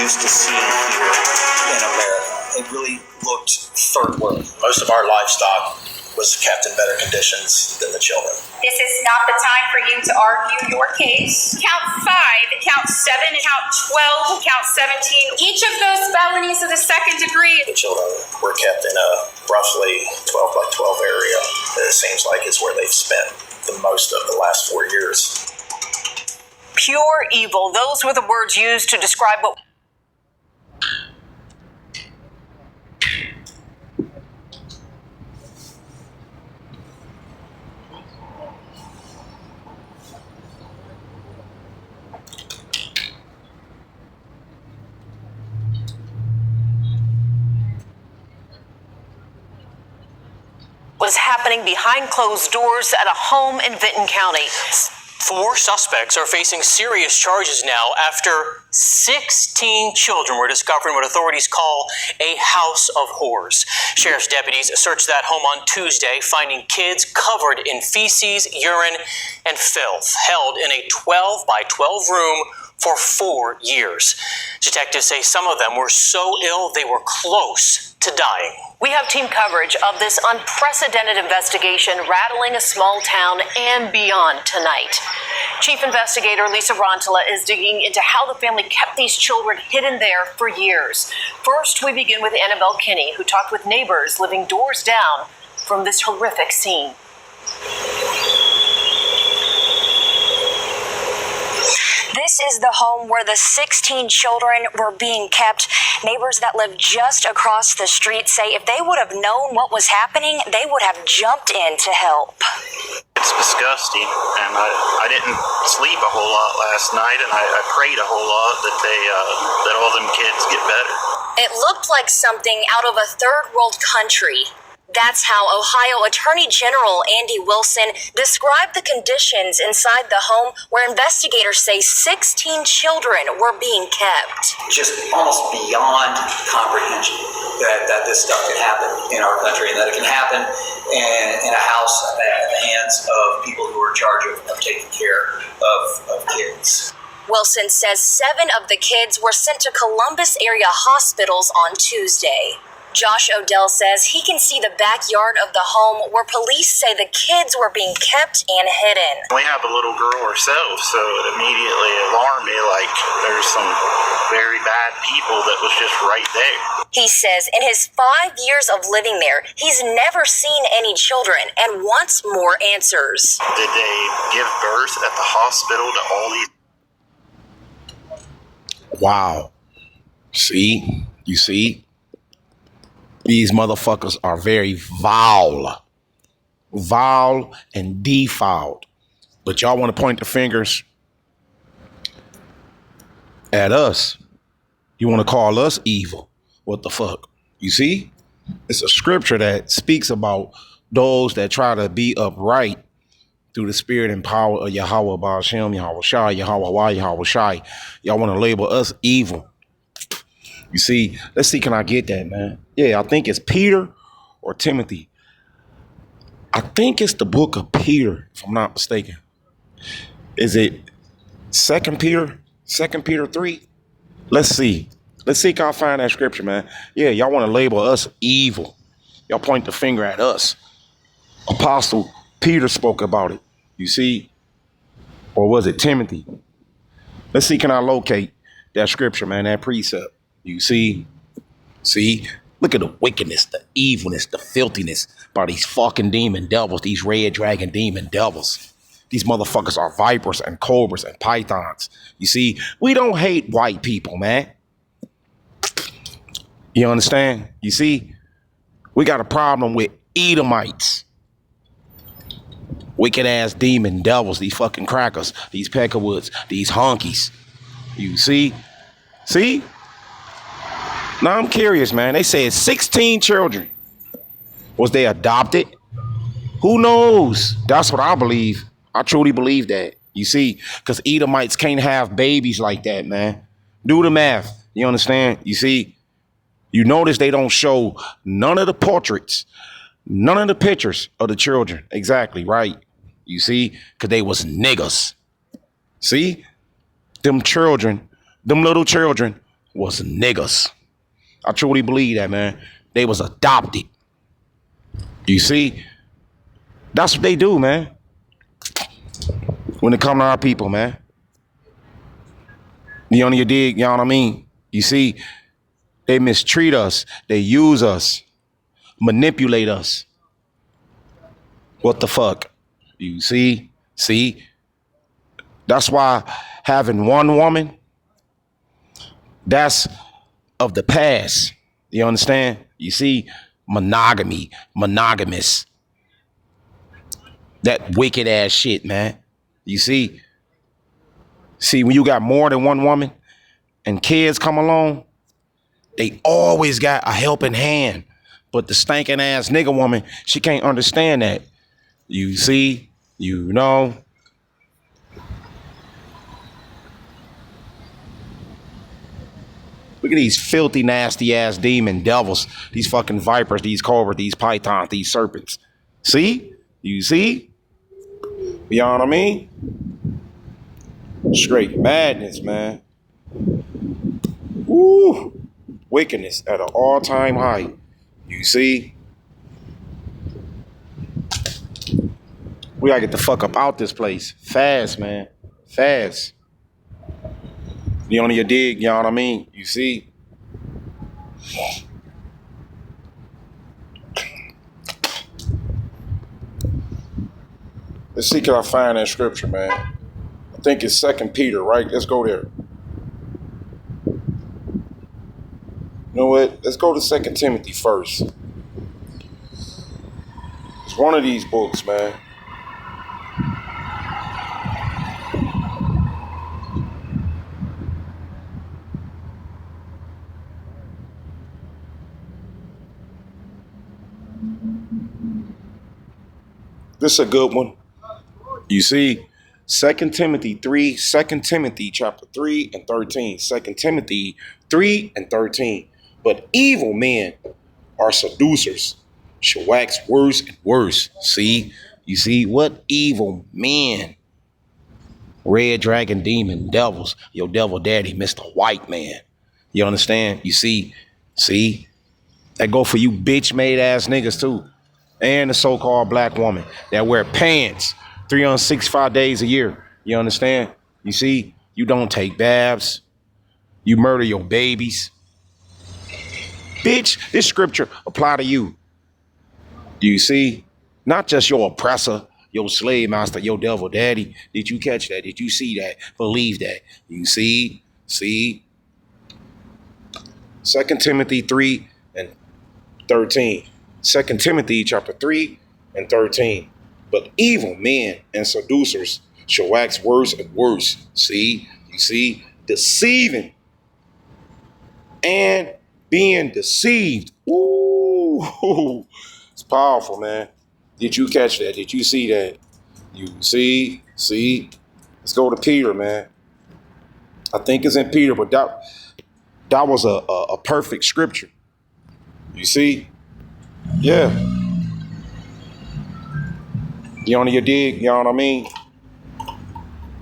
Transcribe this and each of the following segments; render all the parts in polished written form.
used to seeing here in America. It really looked third world. Most of our livestock was kept in better conditions than the children. This is not the time for you to argue your case. Count 5, count 7, count 12, count 17. Each of those felonies of the second degree. The children were kept in a roughly 12 by 12 area that it seems like is where they've spent the most of the last 4 years. Pure evil. Those were the words used to describe what... was happening behind closed doors at a home in Vinton County. 4 suspects are facing serious charges now after 16 children were discovered in what authorities call a house of horrors. Sheriff's deputies searched that home on Tuesday, finding kids covered in feces, urine, and filth, held in a 12 by 12 room for 4 years. Detectives say some of them were so ill they were close to dying. We have team coverage of this unprecedented investigation rattling a small town and beyond tonight. Chief Investigator Lisa Rontola is digging into how the family kept these children hidden there for years. First, we begin with Annabelle Kinney, who talked with neighbors living doors down from this horrific scene. This is the home where the 16 children were being kept. Neighbors that live just across the street say if they would have known what was happening, they would have jumped in to help. It's disgusting, and I didn't sleep a whole lot last night, and I prayed a whole lot that all them kids get better. It looked like something out of a third world country. That's how Ohio Attorney General Andy Wilson described the conditions inside the home where investigators say 16 children were being kept. Just almost beyond comprehension that this stuff can happen in our country and that it can happen in a house at the hands of people who are in charge of taking care of kids. Wilson says 7 of the kids were sent to Columbus area hospitals on Tuesday. Josh Odell says he can see the backyard of the home where police say the kids were being kept and hidden. We have a little girl ourselves, so it immediately alarmed me like there's some very bad people that was just right there. He says in his 5 years of living there, he's never seen any children and wants more answers. Did they give birth at the hospital to all these? Wow. See? You see? These motherfuckers are very vile and defiled. But y'all want to point the fingers at us. You want to call us evil. What the fuck? You see? It's a scripture that speaks about those that try to be upright through the spirit and power of Yahweh Ba'ashem, Yahweh Shai, Yahweh Wah, Yahweh Shai. Y'all want to label us evil. You see, let's see, can I get that, man? Yeah, I think it's Peter or Timothy. I think it's the book of Peter, if I'm not mistaken. Is it 2 Peter? 2 Peter 3? Let's see. Let's see, can I find that scripture, man? Yeah, y'all want to label us evil. Y'all point the finger at us. Apostle Peter spoke about it, you see? Or was it Timothy? Let's see, can I locate that scripture, man, that precept? You see? See? Look at the wickedness, the evilness, the filthiness by these fucking demon devils, these red dragon demon devils. These motherfuckers are vipers and cobras and pythons. You see? We don't hate white people, man. You understand? You see? We got a problem with Edomites. Wicked ass demon devils, these fucking crackers, these peckerwoods, these honkies. You see? See? Now I'm curious, man. They said 16 children. Was they adopted? Who knows? That's what I believe. I truly believe that. You see, because Edomites can't have babies like that, man. Do the math. You understand? You see, you notice they don't show none of the portraits, none of the pictures of the children. Exactly, right? You see, because they was niggas. See? Them children, them little children was niggas. I truly believe that, man. They was adopted. You see? That's what they do, man. When it come to our people, man. You dig? You know what I mean? You see? They mistreat us. They use us. Manipulate us. What the fuck? You see? See? That's why having one woman, that's of the past. You understand? You see? Monogamy, monogamous. That wicked ass shit, man. You see? See, when you got more than one woman and kids come along, they always got a helping hand. But the stinking ass nigga woman, she can't understand that. You see? You know? Look at these filthy, nasty ass demon devils. These fucking vipers, these cobras, these pythons, these serpents. See? You see? You know what I mean? Straight madness, man. Woo! Wickedness at an all-time high. You see? We gotta get the fuck up out this place. Fast, man. Fast. You on your dig, you know what I mean? You see? Let's see, can I find that scripture, man? I think it's 2 Peter, right? Let's go there. You know what? Let's go to 2 Timothy first. It's one of these books, man. This is a good one. You see, 2 Timothy 3, 2 Timothy chapter 3 and 13. 2 Timothy 3 and 13. But evil men are seducers, shall wax worse and worse. See? You see, what evil men? Red dragon, demon, devils, your devil daddy, Mr. White Man. You understand? You see? See? That go for you bitch-made ass niggas too. And the so-called black woman that wear pants 365 days a year. You understand? You see? You don't take baths. You murder your babies. Bitch, this scripture apply to you. Do you see? Not just your oppressor, your slave master, your devil daddy. Did you catch that? Did you see that? Believe that. You see? See? 2 Timothy 3 and 13. 2 Timothy chapter 3 and 13. But evil men and seducers shall wax worse and worse. See? You see? Deceiving and being deceived. Ooh, it's powerful, man. Did you catch that? Did you see that? You see? See? Let's go to Peter, man. I think it's in Peter, but that was a perfect scripture. You see? Yeah. You on your dig? You know what I mean?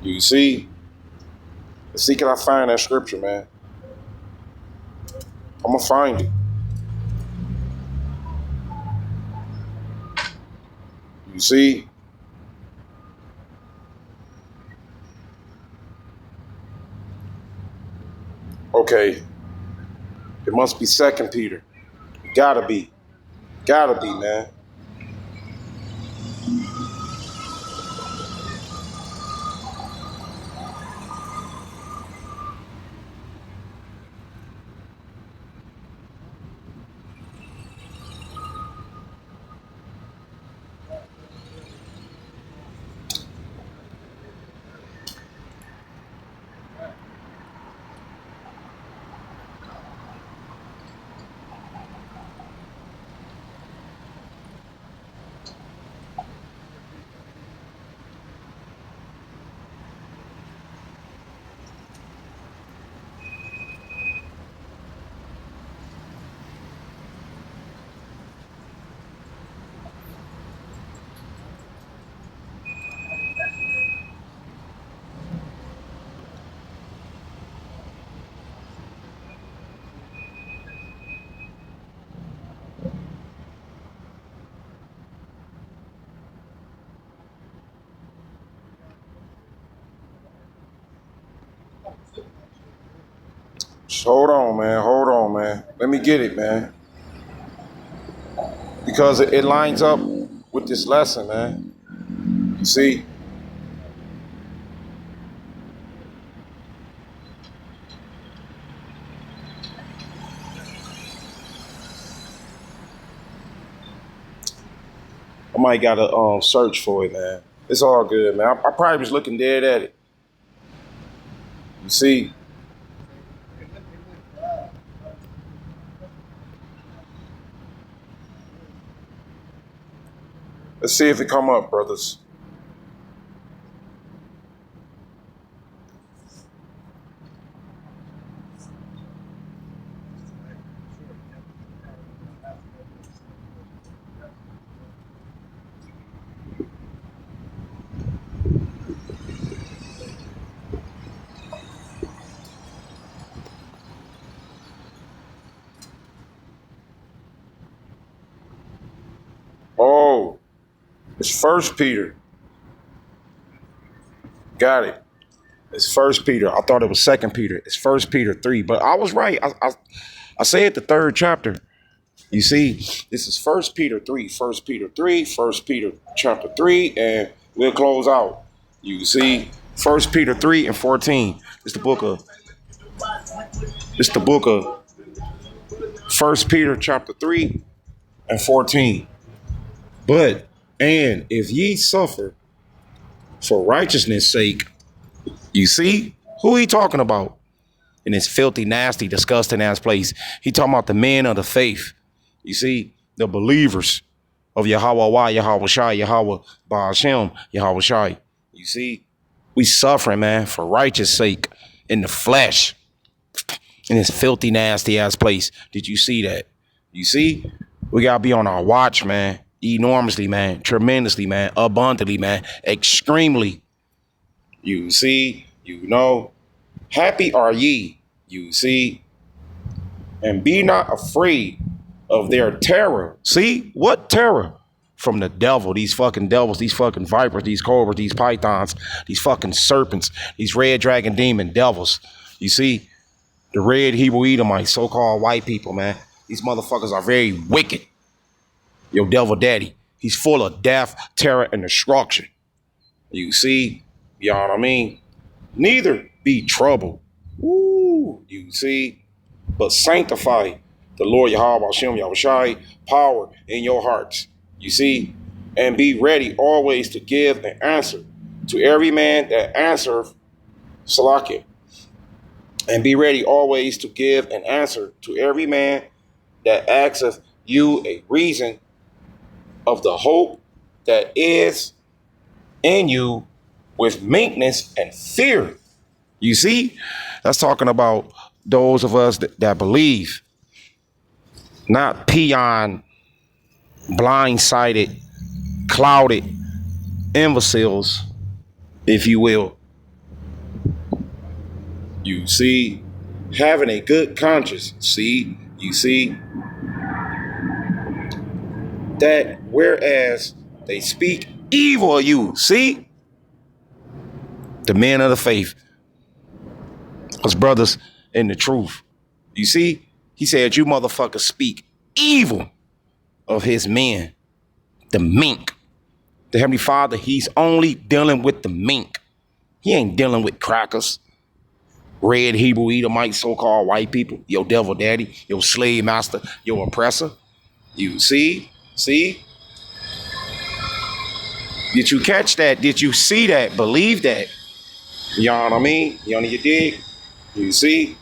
You see? Let's see, can I find that scripture, man? I'm gonna find it. You see? Okay. It must be 2 Peter. Gotta be. Gotta be, man. Just hold on, man. Hold on, man. Let me get it, man. Because it lines up with this lesson, man. You see? I might gotta search for it, man. It's all good, man. I probably was looking dead at it. You see? Let's see if it come up, brothers. Oh, it's First Peter. Got it. It's First Peter. I thought it was Second Peter. It's First Peter 3, but I was right. I said the third chapter. You see, this is First Peter 3, First Peter 3, First Peter chapter 3, and we'll close out. You see, First Peter 3 and 14. It's the book of First Peter chapter 3 and 14. And if ye suffer for righteousness' sake, you see, who he talking about? In this filthy, nasty, disgusting ass place. He talking about the men of the faith. You see, the believers of Yahweh, Yahweh Shai, Yahweh Ba'ashem, Yahweh Shai. You see, we suffering, man, for righteous sake in the flesh. In this filthy, nasty ass place. Did you see that? You see, we gotta be on our watch, man. Enormously, man. Tremendously, man. Abundantly, man. Extremely. You see, you know. Happy are ye, you see. And be not afraid of their terror. See? What terror? From the devil. These fucking devils, these fucking vipers, these cobras, these pythons, these fucking serpents, these red dragon demon devils. You see? The red Hebrew Edomites, so-called white people, man. These motherfuckers are very wicked. Your devil daddy, he's full of death, terror, and destruction. You see, you know what I mean? Neither be troubled. Woo, you see, but sanctify the Lord Yahweh Hashem Yahweh Shai power in your hearts. You see, and be ready always to give an answer to every man that answereth Salakia. And be ready always to give an answer to every man that asketh you a reason of the hope that is in you with meekness and fear. You see, that's talking about those of us that believe, not peon, blindsided, clouded imbeciles, if you will. You see, having a good conscience. See, you see, that whereas they speak evil of you, see, the men of the faith, us brothers in the truth, you see, he said, you motherfuckers speak evil of his men, the mink. The Heavenly Father, he's only dealing with the mink. He ain't dealing with crackers, red Hebrew Edomite, so-called white people, your devil daddy, your slave master, your oppressor. You see? See? Did you catch that? Did you see that? Believe that? You know what I mean? You know, you dig? You see?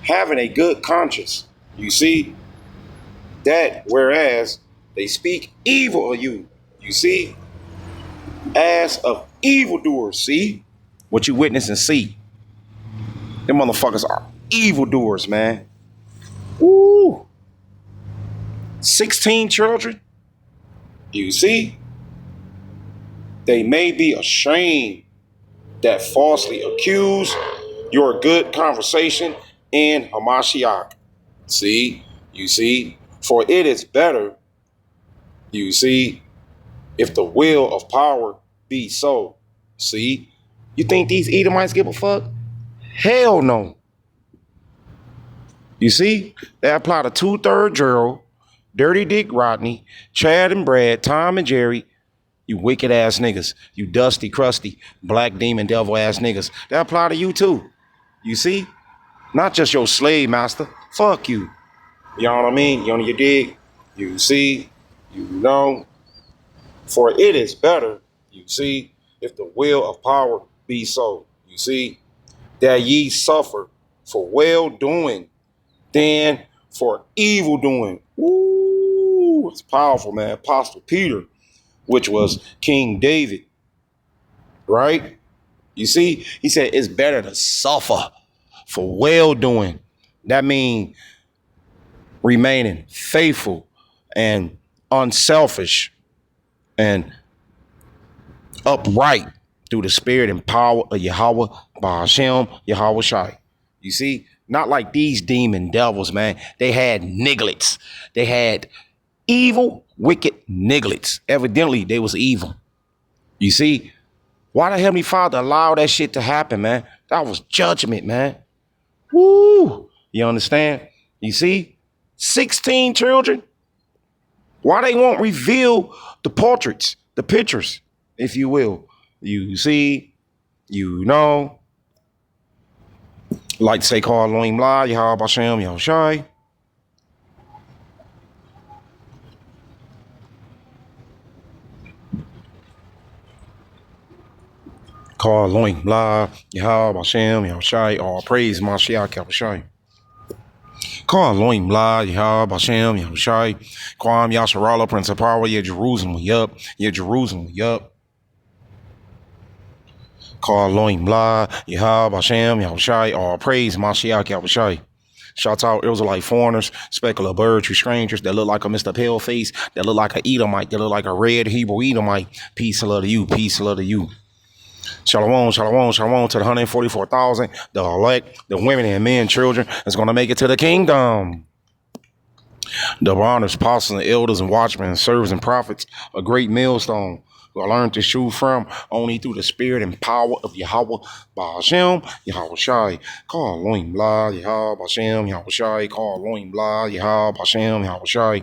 Having a good conscience. You see? That whereas they speak evil of you. You see? As of evildoers. See? What you witness and see. Them motherfuckers are evildoers, man. Woo! 16 children. You see? They may be ashamed that falsely accuse your good conversation in Hamashiach. See? You see? For it is better, you see, if the will of power be so. See? You think these Edomites give a fuck? Hell no. You see? They apply to 2/3 Gerald, Dirty Dick Rodney, Chad and Brad, Tom and Jerry. You wicked ass niggas. You dusty, crusty, black demon devil ass niggas. They apply to you too. You see? Not just your slave master. Fuck you. You know what I mean? You dig? You see? You know? For it is better, you see, if the will of power be so. You see? That ye suffer for well doing than for evil doing. Ooh, it's powerful, man. Apostle Peter, which was King David, right? You see, he said it's better to suffer for well doing. That means remaining faithful and unselfish and upright through the spirit and power of Yahweh, Bahashem, Yahweh Shai. You see, not like these demon devils, man. They had nigglets. They had evil, wicked nigglets. Evidently, they was evil. You see, why the Heavenly Father allowed that shit to happen, man? That was judgment, man. Woo! You understand? You see, 16 children. Why they won't reveal the portraits, the pictures, if you will. You see, you know. Like to say, call Elohim La, Yahweh Bashem, Yahweh Shai. Call Elohim La, Yahweh Bashem, Yahweh Shai. All praise Mashiach, Yahweh Shai. Call Elohim La, Yahweh Bashem, Yahweh Shai. Kwam Yasharala, Prince of Power, yeah, Jerusalem, we up. Yeah, Jerusalem, we up. Call Elohim La, Yahweh Bashem, Yahweh Shai. All praise Mashiach, Yahweh Shai. Shouts out Israelite foreigners, specular birds, you strangers that look like a Mr. Paleface, that look like an Edomite, that look like a red Hebrew Edomite. Peace and love to you, peace and love to you. Shalom, shalom, shalom to the 144,000, the elect, the women and men, children that's going to make it to the kingdom. The honors, apostles, and elders, and watchmen, and servants, and prophets, a great millstone. We learned to shoot from only through the spirit and power of Yahweh, Bahashem, Yahweh Shai. Call Elohim La, Yahweh Bashem, Yahweh Shai. Call Elohim La, Yahweh Bashem, Yahweh Shai.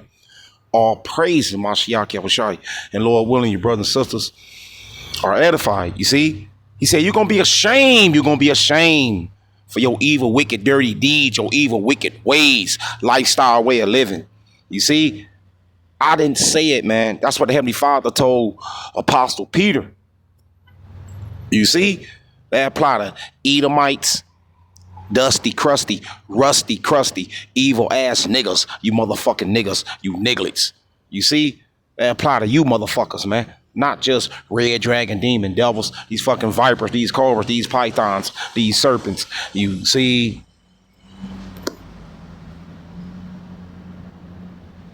All praise to Mashiach, Yahweh Shai. And Lord willing, your brothers and sisters are edified. You see? He said, you're going to be ashamed. You're going to be ashamed for your evil, wicked, dirty deeds, your evil, wicked ways, lifestyle, way of living. You see? I didn't say it, man. That's what the Heavenly Father told Apostle Peter. You see? They apply to Edomites, dusty, crusty, rusty, crusty, evil ass niggas. You motherfucking niggas. You nigglets. You see? They apply to you motherfuckers, man. Not just red dragon, demon, devils, these fucking vipers, these cobras, these pythons, these serpents. You see?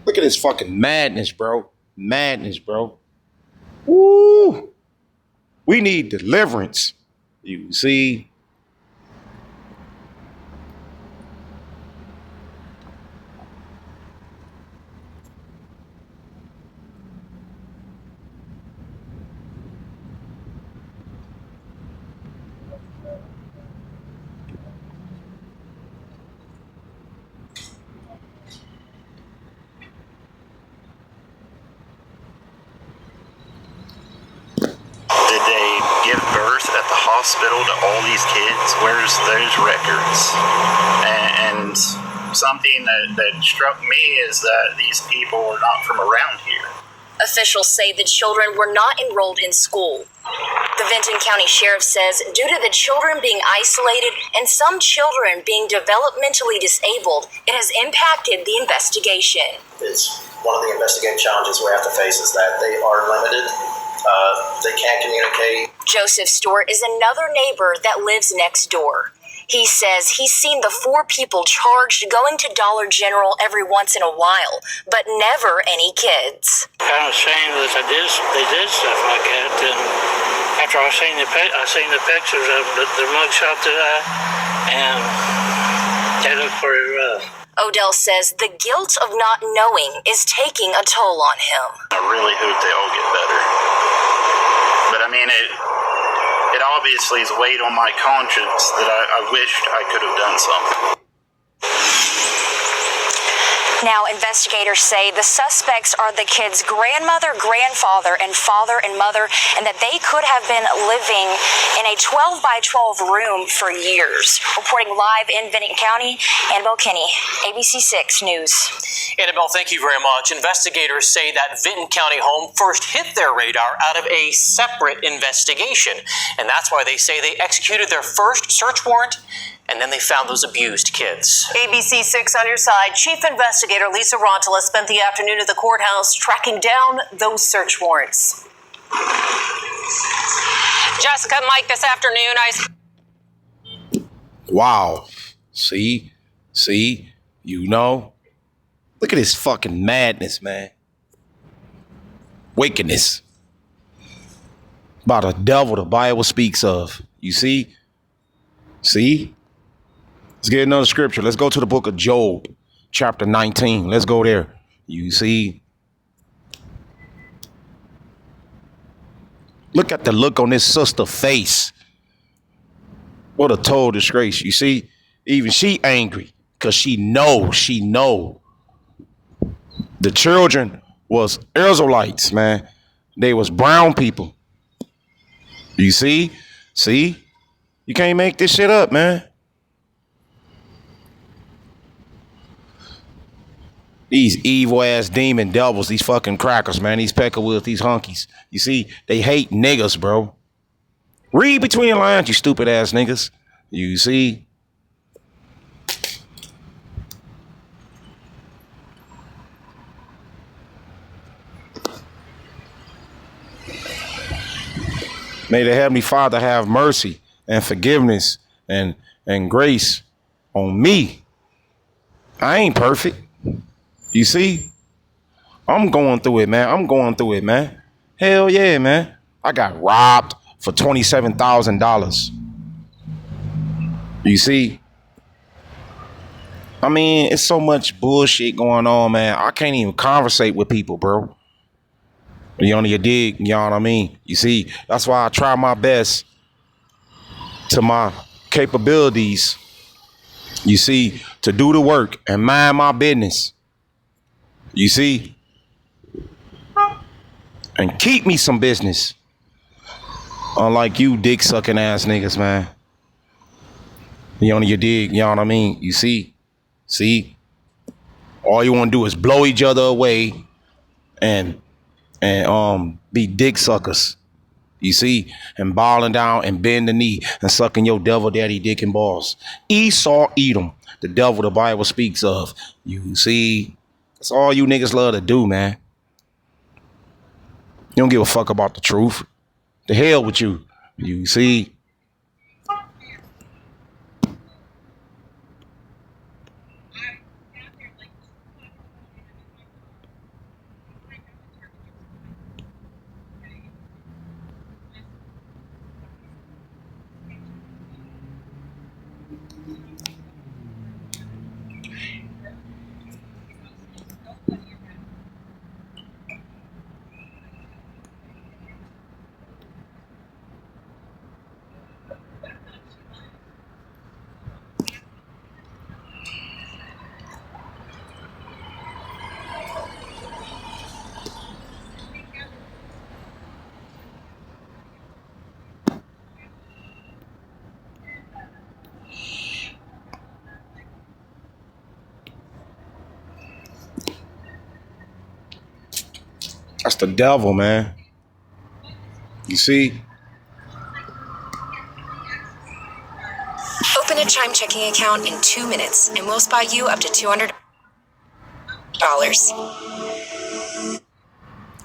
Look at this fucking madness, bro. Madness, bro. Woo! We need deliverance. You see? Did they give birth at the hospital to all these kids? Where's those records? And something that struck me is that these people are not from around here. Officials say the children were not enrolled in school. The Vinton County Sheriff says due to the children being isolated and some children being developmentally disabled, it has impacted the investigation. It's one of the investigative challenges we have to face is that they are limited. They can't communicate. Joseph Stewart is another neighbor that lives next door. He says he's seen the 4 people charged going to Dollar General every once in a while, but never any kids. Kind of ashamed that they did stuff like that. And after I seen the pictures of the mugshot today, and they look pretty rough. Odell says the guilt of not knowing is taking a toll on him. I really hope they all get better. But I mean, it obviously is weighed on my conscience that I wished I could have done something. Now, investigators say the suspects are the kids' grandmother, grandfather, and father and mother, and that they could have been living in a 12 by 12 room for years. Reporting live in Benton County, Annabelle Kinney, ABC 6 News. Annabelle, thank you very much. Investigators say that Vinton County home first hit their radar out of a separate investigation. And that's why they say they executed their first search warrant, and then they found those abused kids. ABC 6 on your side. Chief Investigator Lisa Rontola spent the afternoon at the courthouse tracking down those search warrants. Jessica, Mike, this afternoon Wow. See? You know? Look at this fucking madness, man. Wickedness. About a devil the Bible speaks of. You see? Let's get another scripture. Let's go to the book of Job, chapter 19. Let's go there. You see? Look at the look on this sister's face. What a total disgrace. You see? Even she angry because she know. The children was Israelites, man. They was brown people. You see? You can't make this shit up, man. These evil ass demon devils, these fucking crackers, man. These peckerwills, these hunkies. You see, they hate niggas, bro. Read between the lines, you stupid ass niggas. You see? May the Heavenly Father have mercy and forgiveness and grace on me. I ain't perfect. You see? I'm going through it, man. Hell yeah, man. I got robbed for $27,000. You see? I mean, it's so much bullshit going on, man. I can't even conversate with people, bro. You know what I mean? You see, that's why I try my best to my capabilities, you see, to do the work and mind my business. You see? And keep me some business. Unlike you dick sucking ass niggas, man. You know what I mean? You see? All you want to do is blow each other away and be dick suckers. You see? And balling down and bend the knee and sucking your devil daddy dick and balls. Esau Edom, the devil the Bible speaks of. You see? That's all you niggas love to do, man. You don't give a fuck about the truth. The hell with you. You see? That's the devil, man. You see? Open a Chime checking account in 2 minutes, and we'll spot you up to $200.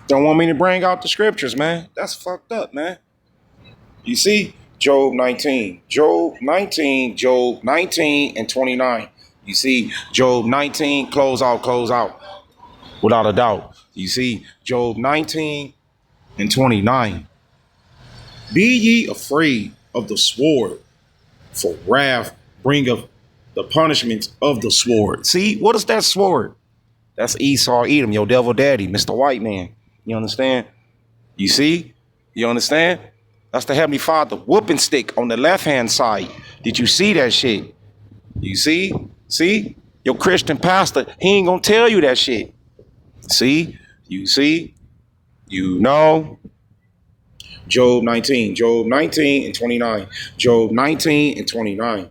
Don't want me to bring out the scriptures, man. That's fucked up, man. You see? Job 19 and 29. You see? Job 19, close out. Without a doubt. You see? Job 19 and 29. Be ye afraid of the sword, for wrath bringeth the punishment of the sword. See? What is that sword? That's Esau Edom, your devil daddy, Mr. White Man. You understand? You see? You understand? That's the Heavenly Father whooping stick on the left-hand side. Did you see that shit? You see? See? Your Christian pastor, he ain't gonna tell you that shit. See? You know. Job 19 and 29. Job 19 and 29.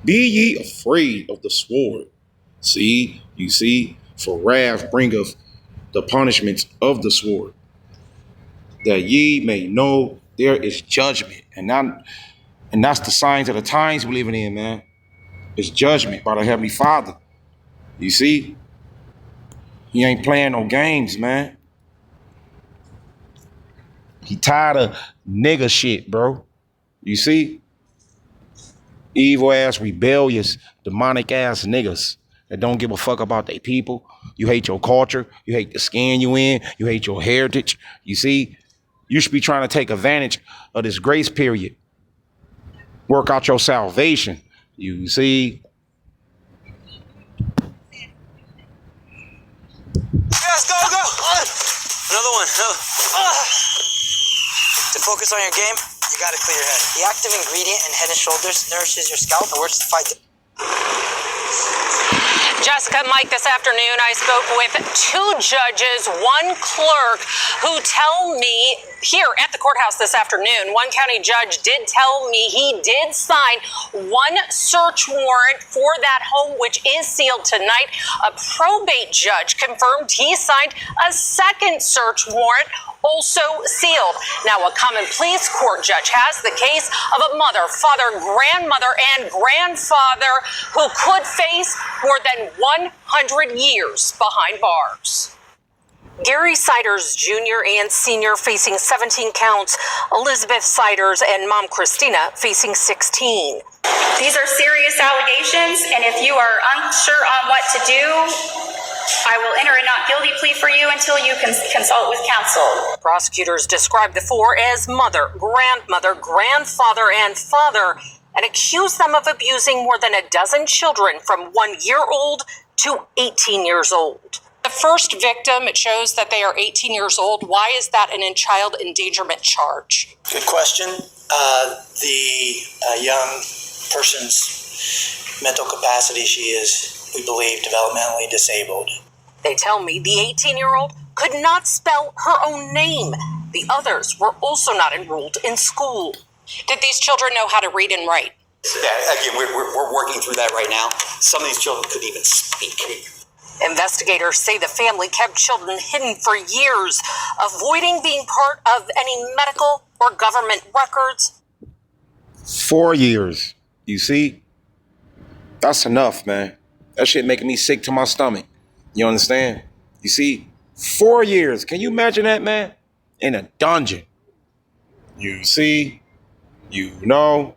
Be ye afraid of the sword. See? For wrath bringeth the punishments of the sword, that ye may know there is judgment. And that's the signs of the times we're living in, man. It's judgment by the Heavenly Father. You see? He ain't playing no games, man. He tired of nigga shit, bro. You see? Evil ass, rebellious, demonic ass niggas that don't give a fuck about their people. You hate your culture. You hate the skin you in. You hate your heritage. You see? You should be trying to take advantage of this grace period. Work out your salvation. You see? Yes, go! Another one. To focus on your game, you gotta clear your head. The active ingredient in Head & Shoulders nourishes your scalp and works to fight. Jessica, Mike, this afternoon I spoke with 2 judges, 1 clerk, who tell me here at the courthouse this afternoon, one county judge did tell me he did sign 1 search warrant for that home, which is sealed tonight. A probate judge confirmed he signed a 2nd search warrant, also sealed. Now, a common pleas court judge has the case of a mother, father, grandmother, and grandfather who could face more than 100 years behind bars. Gary Siders Jr. and Sr. facing 17 counts, Elizabeth Siders and Mom Christina facing 16. These are serious allegations, and if you are unsure on what to do, I will enter a not guilty plea for you until you can consult with counsel. Prosecutors described the 4 as mother, grandmother, grandfather, and father, and accused them of abusing more than a dozen children from 1-year-old to 18 years old. The first victim, it shows that they are 18 years old. Why is that an child endangerment charge? Good question. The young person's mental capacity, she is, we believe, developmentally disabled. They tell me the 18-year-old could not spell her own name. The others were also not enrolled in school. Did these children know how to read and write? Yeah, again, we're working through that right now. Some of these children couldn't even speak. Investigators say the family kept children hidden for years, avoiding being part of any medical or government records. 4 years. You see? That's enough, man. That shit making me sick to my stomach. You understand? You see? 4 years. Can you imagine that, man? In a dungeon. You see? You know?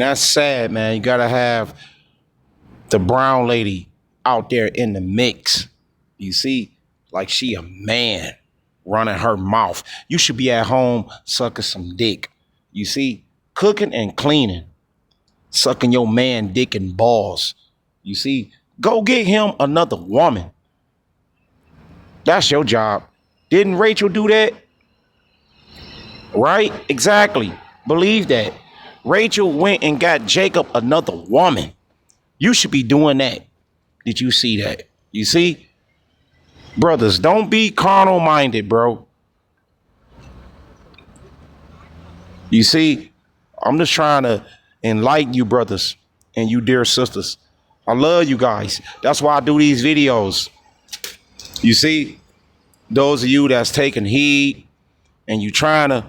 that's sad, man. You gotta have the brown lady out there in the mix. You see, like she a man running her mouth. You should be at home sucking some dick. You see, cooking and cleaning, sucking your man dick and balls. You see, go get him another woman. That's your job. Didn't Rachel do that? Right? Exactly. Believe that. Rachel went and got Jacob another woman. You should be doing that. Did you see that? You see? Brothers, don't be carnal minded, bro. You see? I'm just trying to enlighten you, brothers, and you dear sisters. I love you guys. That's why I do these videos. You see? Those of you that's taking heed and you trying to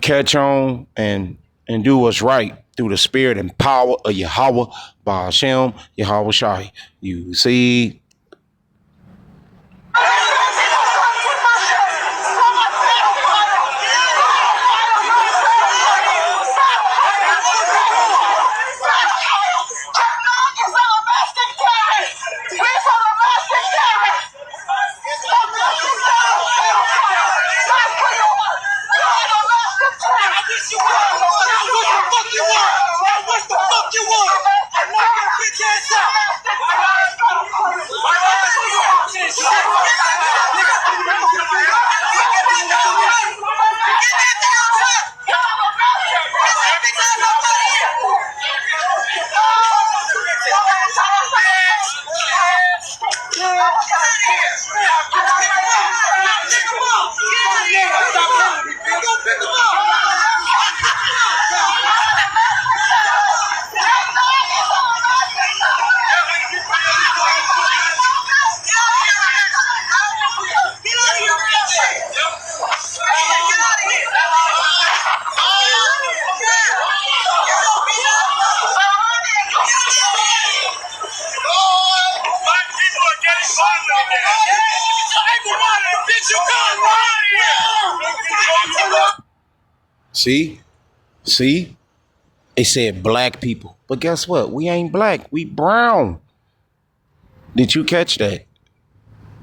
catch on and do what's right through the spirit and power of Yahweh, Ba'ashem, Yahweh Shai. You see? See? They said black people. But guess what? We ain't black. We brown. Did you catch that?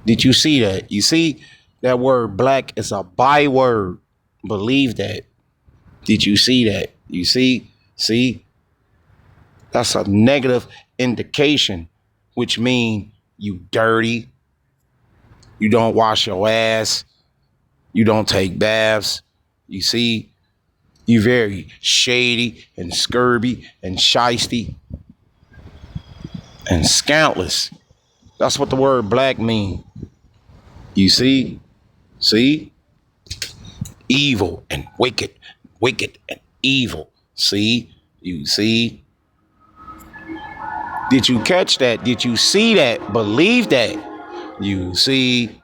Did you see that? You see, that word black is a byword. Believe that. Did you see that? You see? See? That's a negative indication, which means you dirty. You don't wash your ass. You don't take baths. You see? You very shady and scurvy and shisty and scoundrelous. That's what the word black mean. You see? See? Evil and wicked and evil. See? You see? Did you catch that? Did you see that? Believe that? You see?